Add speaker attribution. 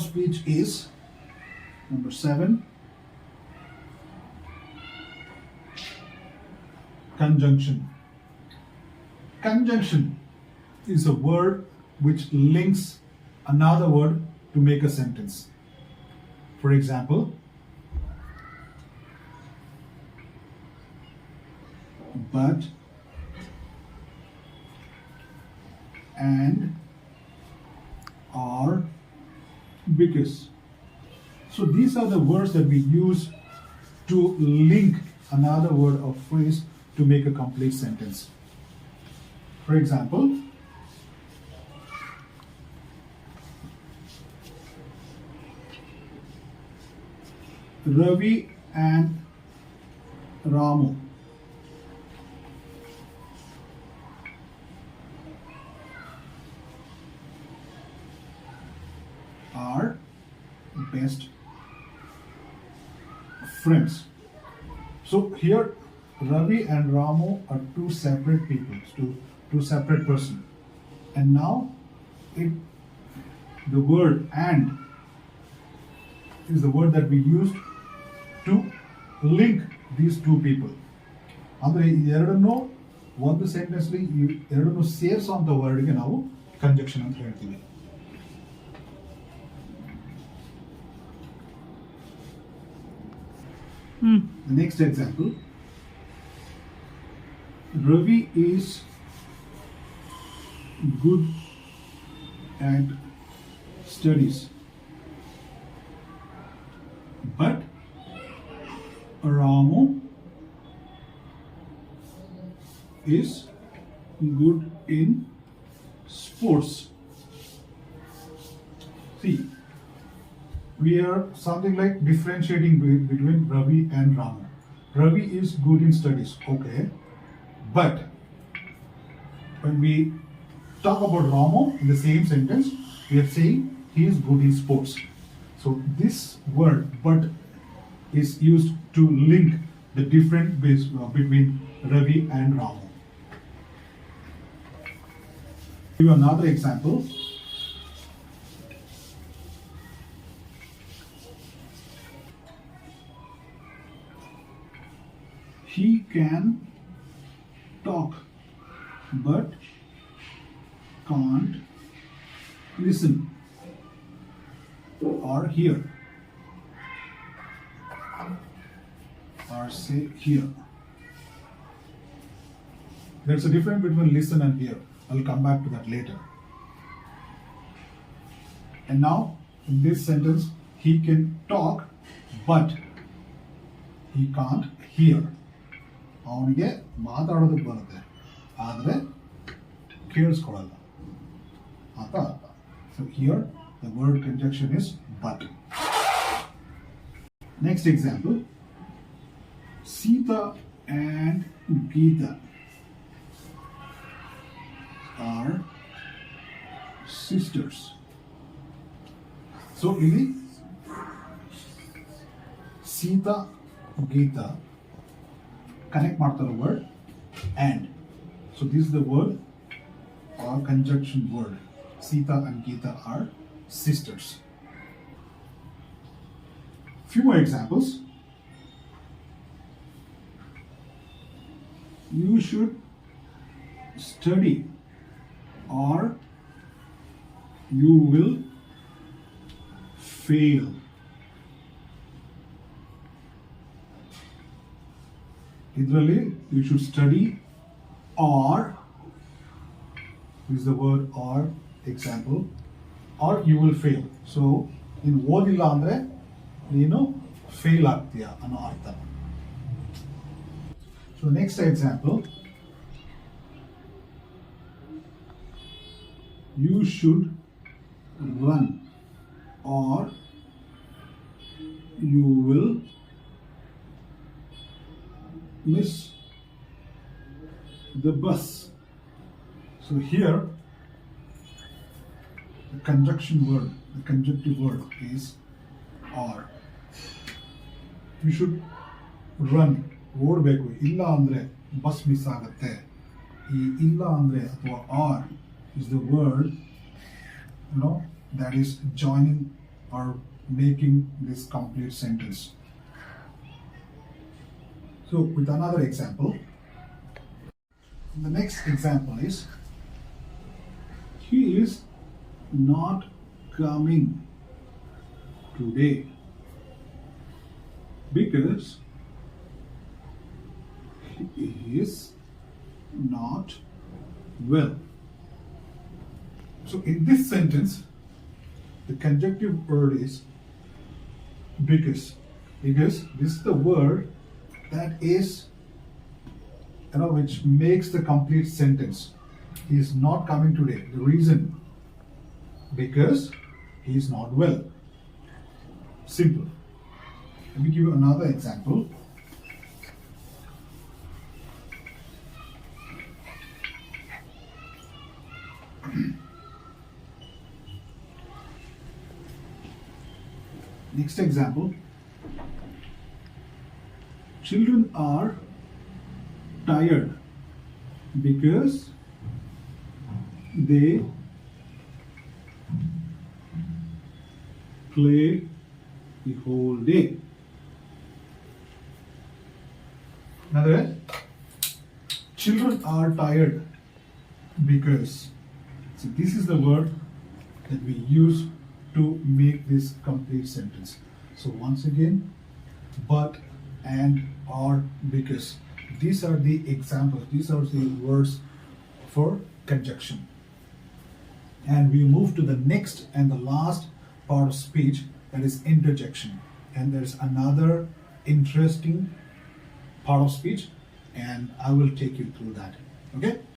Speaker 1: of speech is number 7, conjunction. Conjunction is a word which links another word to make a sentence. For example, but, and, or, because. So these are the words that we use to link another word or phrase to make a complete sentence. For example, Ravi and Ramu are best friends. So here Ravi and Ramu are two separate people, two separate persons. And now the word and is the word that we used to link these two people. ಅಂದರೆ ಎರಡನ್ನೂ ಒಂದು ಸೆಂಟೆನ್ಸ್ಲಿ ಎರಡನ್ನೂ ಸೇರಿಸುವಂಥ ವರ್ಡ್ಗೆ ನಾವು conjunction ಅಂತ ಹೇಳ್ತೀವಿ. The next example, Ravi is good at studies, but Ramu is good in sports. See, we are something like differentiating between Ravi and Ramu. Ravi is good in studies, okay, but when we talk about Ramu in the same sentence, we are saying he is good in sports. So this word but is used to link the different between Ravi and Ramu. Give you another example. He can talk but can't listen or hear or say hear. There's a difference between listen and hear. I'll come back to that later. And now in this sentence, he can talk but he can't hear. ಅವನಿಗೆ ಮಾತಾಡೋದಕ್ಕೆ ಬರುತ್ತೆ ಆದರೆ ಕೇಳಿಸ್ಕೊಳ್ಳಲ್ಲ ಅಂತ ಅರ್ಥ. So here the word conjunction is but. Next example, Sita and Geeta are sisters. So ಇಲ್ಲಿ Sita, Geeta connect ಮಾಡ್ತಾರೆ word and. So this is the word or conjunction word. Sita and Geeta are sisters. Few more examples. You should study or you will fail. Idrali, you should study or, is the word or example, or you will fail. So in ಓದಿಲ್ಲ ಅಂದ್ರೆ ನೀನು fail ಆಗ್ತೀಯ ಅನ್ನೋ ಅರ್ಥ. So next example, you should run or you will miss the bus. So here the conjunction word, the conjunctive word is or. You should run, ಓಡಬೇಕು, ಇಲ್ಲ ಅಂದರೆ bus miss ಆಗುತ್ತೆ. ಈ ಇಲ್ಲ ಅಂದರೆ ಅಥವಾ R is the word that is joining are making this complete sentence. So with another example, the next example is, he is not coming today because he is not well. So in this sentence, the conjunctive word is because. Because this is the word that is, which makes the complete sentence. He is not coming today. The reason, because he is not well. Simple. Let me give you another example. Next example. Children are tired because they play the whole day. In other words, children are tired because. So this is the word that we use to make this complete sentence. So once again, but, and, or, because. These are the examples. These are the words for conjunction. And we move to the next and the last part of speech, that is interjection. And there's another interesting part of speech, and I will take you through that. Okay?